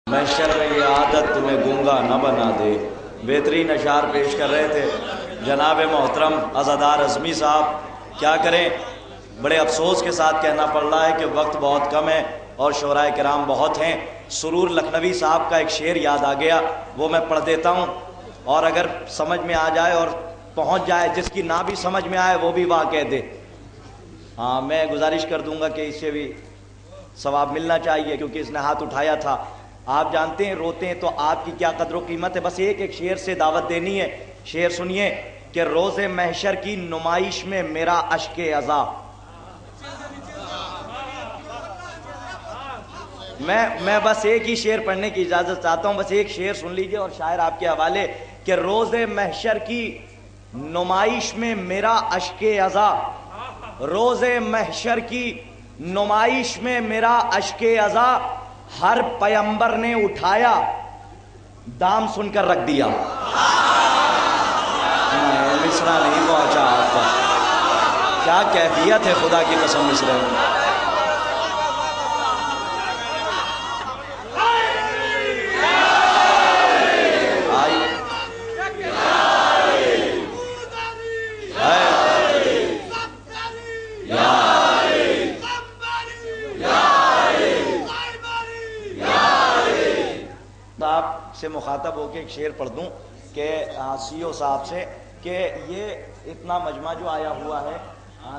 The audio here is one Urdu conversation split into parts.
محشر میں یہ عادت تمہیں گونگا نہ بنا دے۔ بہترین اشعار پیش کر رہے تھے جناب محترم عزادار اعظمی صاحب۔ کیا کریں، بڑے افسوس کے ساتھ کہنا پڑ رہا ہے کہ وقت بہت کم ہے اور شعراء کرام بہت ہیں۔ سرور لکھنوی صاحب کا ایک شعر یاد آ گیا، وہ میں پڑھ دیتا ہوں، اور اگر سمجھ میں آ جائے اور پہنچ جائے، جس کی نہ بھی سمجھ میں آئے وہ بھی واہ کہہ دے۔ ہاں، میں گزارش کر دوں گا کہ اس سے بھی ثواب ملنا چاہیے، کیونکہ اس نے ہاتھ اٹھایا تھا۔ آپ جانتے ہیں روتے ہیں تو آپ کی کیا قدر و قیمت ہے۔ بس ایک ایک شعر سے دعوت دینی ہے۔ شعر سنیے کہ روز محشر کی نمائش میں میرا اشک عزا۔ میں بس ایک ہی شعر پڑھنے کی اجازت چاہتا ہوں، بس ایک شعر سن لیجئے اور شاعر آپ کے حوالے کہ روز محشر کی نمائش میں میرا اشک عزا، روز محشر کی نمائش میں میرا اشک عزا، ہر پیمبر نے اٹھایا دام سن کر رکھ دیا۔ مصرع نہیں پہنچا آپ کا، کیا کیفیت ہے خدا کی قسم مصرع میں۔ سے مخاطب ہو کے ایک شعر پڑھ دوں کہ سی او صاحب سے کہ یہ اتنا مجمع جو آیا ہوا ہے،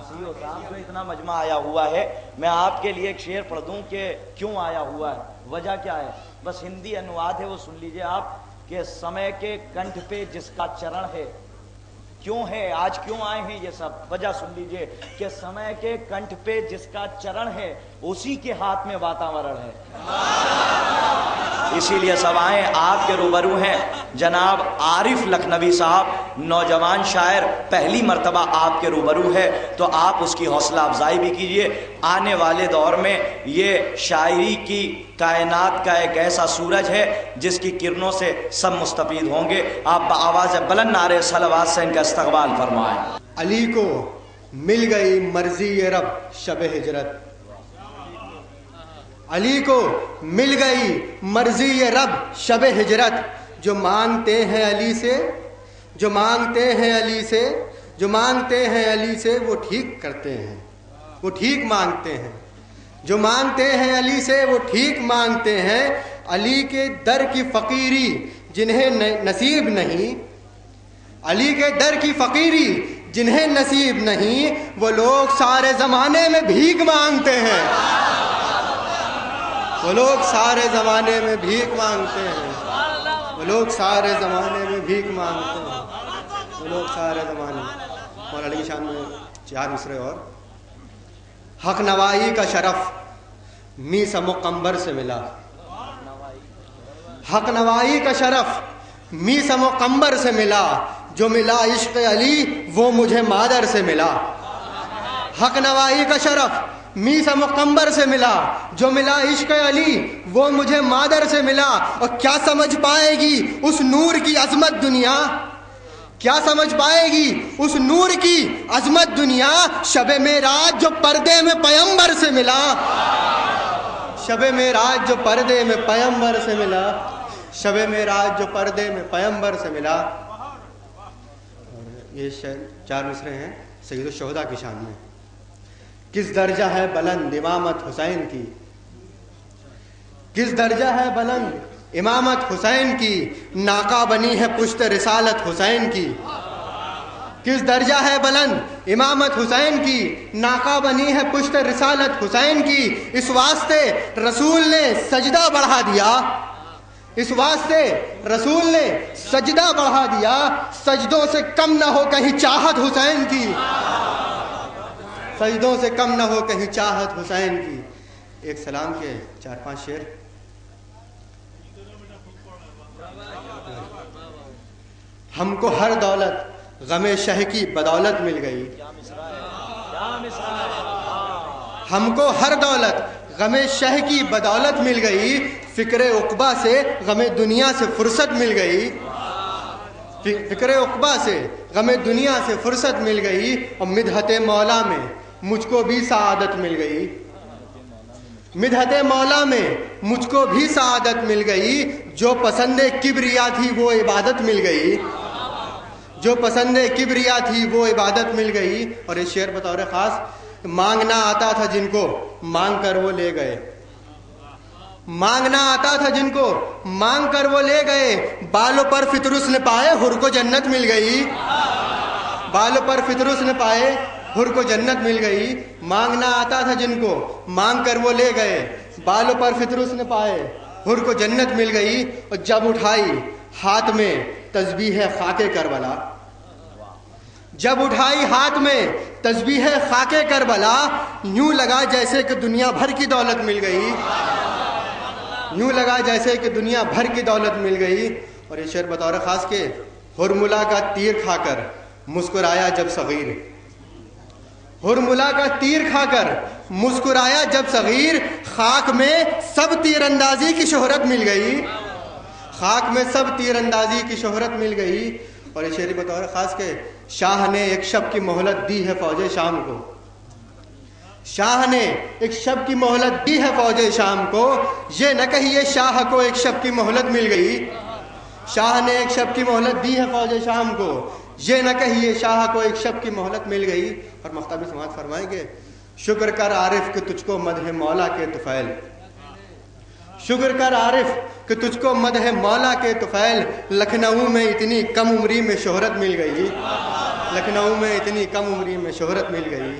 سی او صاحب جو اتنا مجمع آیا ہوا ہے، میں آپ کے لیے ایک شعر پڑھ دوں کہ کیوں آیا ہوا ہے، وجہ کیا ہے۔ بس ہندی انواد ہے، وہ سن لیجئے آپ کہ سمے کے کنٹھ پہ جس کا چرن ہے، کیوں ہے آج کیوں آئے ہیں یہ سب، وجہ سن لیجئے کہ سمے کے کنٹھ پہ جس کا چرن ہے اسی کے ہاتھ میں واتاورن ہے۔ اسی لیے سب آئیں، آپ کے روبرو ہیں جناب عارف لکھنوی صاحب، نوجوان شاعر، پہلی مرتبہ آپ کے روبرو ہے، تو آپ اس کی حوصلہ افزائی بھی کیجئے۔ آنے والے دور میں یہ شاعری کی کائنات کا ایک ایسا سورج ہے جس کی کرنوں سے سب مستفید ہوں گے۔ آپ بآواز بلند نعرے صلوات سے ان کا استقبال فرمائیں۔ علی کو مل گئی مرضی رب شب ہجرت، علی کو مل گئی مرضی رب شب ہجرت، جو مانگتے ہیں علی سے، جو مانگتے ہیں علی سے، جو مانگتے ہیں علی سے وہ ٹھیک کرتے ہیں، وہ ٹھیک مانگتے ہیں، جو مانگتے ہیں علی سے وہ ٹھیک مانگتے ہیں۔ علی کے در کی فقیری جنہیں نصیب نہیں، علی کے در کی فقیری جنہیں نصیب نہیں، وہ لوگ سارے زمانے میں بھیک مانگتے ہیں، وہ لوگ سارے زمانے میں بھیک مانگتے ہیں، وہ لوگ سارے زمانے میں بھیک مانگتے ہیں، وہ لوگ سارے زمانے میں۔ مولا علی کی شان میں 4 مصرے اور۔ حق نوائی کا شرف میس مقمبر سے ملا، حق نوائی کا شرف میس مقمبر سے ملا، جو ملا عشق علی وہ مجھے مادر سے ملا۔ حق نوائی کا شرف میس مقمبر سے ملا، جو ملا عشق علی وہ مجھے مادر سے ملا۔ اور کیا سمجھ پائے گی اس نور کی عظمت دنیا، کیا سمجھ پائے گی اس نور کی عظمت دنیا، شب معراج جو پردے میں پیمبر سے ملا، شب معراج جو پردے میں پیمبر سے ملا، شب معراج جو پردے میں پیمبر سے ملا۔ اور یہ 4 مصرے ہیں سید الشہداء کی شان میں۔ کس درجہ ہے بلند امامت حسین کی، کس درجہ ہے بلند امامت حسین کی، ناکہ بنی ہے پشت رسالت حسین کی۔ کس درجہ ہے بلند امامت حسین کی، ناکہ بنی ہے پشت رسالت حسین کی۔ اس واسطے رسول نے سجدہ بڑھا دیا، اس واسطے رسول نے سجدہ بڑھا دیا، سجدوں سے کم نہ ہو کہیں چاہت حسین کی، سجدوں سے کم نہ ہو کہیں چاہت حسین کی۔ ایک سلام کے 4-5 شعر۔ ہم کو ہر دولت غم شہ کی بدولت مل گئی، ہم کو ہر دولت غم شہ کی بدولت مل گئی، فکر عقبہ سے غم دنیا سے فرصت مل گئی، فکر عقبہ سے غم دنیا سے فرصت مل گئی، اور مدحت مولا میں مجھ کو بھی سعادت مل گئی، مدحت مولا میں مجھ کو بھی سعادت مل گئی، جو پسند کبریا تھی وہ عبادت مل گئی، جو پسند کبریا تھی وہ عبادت مل گئی۔ اور یہ شعر بطور خاص، مانگنا آتا تھا جن کو مانگ کر وہ لے گئے، مانگنا آتا تھا جن کو مانگ کر وہ لے گئے، بالوں پر فطرس نے پائے حر کو جنت مل گئی، بالوں پر فطرس نے پائے حر کو جنت مل گئی۔ مانگنا آتا تھا جن کو مانگ کر وہ لے گئے، بالوں پر فطرس نے پائے حر کو جنت مل گئی۔ اور جب اٹھائی ہاتھ میں تسبیح خاک کربلا، جب اٹھائی ہاتھ میں تسبیح خاک کربلا، یوں لگا جیسے کہ دنیا بھر کی دولت مل گئی، یوں لگا جیسے کہ دنیا بھر کی دولت مل گئی۔ اور یہ شعر بطور خاص کے، ہرملا کا تیر کھا کر مسکرایا جب صغیر، ہرملا کا تیر کھا کر مسکرایا جب صغیر، خاک میں سب تیر اندازی کی شہرت مل گئی، خاک میں سب تیر اندازی کی شہرت مل گئی۔ اور یہ شعر بطور خاص کے، شاہ نے ایک شب کی مہلت دی ہے فوج شام کو، شاہ نے ایک شب کی مہلت دی ہے فوج شام کو، یہ نہ کہیے شاہ کو ایک شب کی مہلت مل گئی، شاہ نے ایک شب کی مہلت دی ہے فوج شام کو، یہ نہ کہیے شاہ کو ایک شب کی مہلت مل گئی۔ اور مختابی سماعت فرمائیں گے، شکر کر عارف کہ تجھ کو مدح مولا کے طفیل، شکر کر عارف کہ تجھ کو مدح مولا کے طفیل، لکھنؤ میں اتنی کم عمری میں شہرت مل گئی، لکھنؤ میں اتنی کم عمری میں شہرت مل گئی۔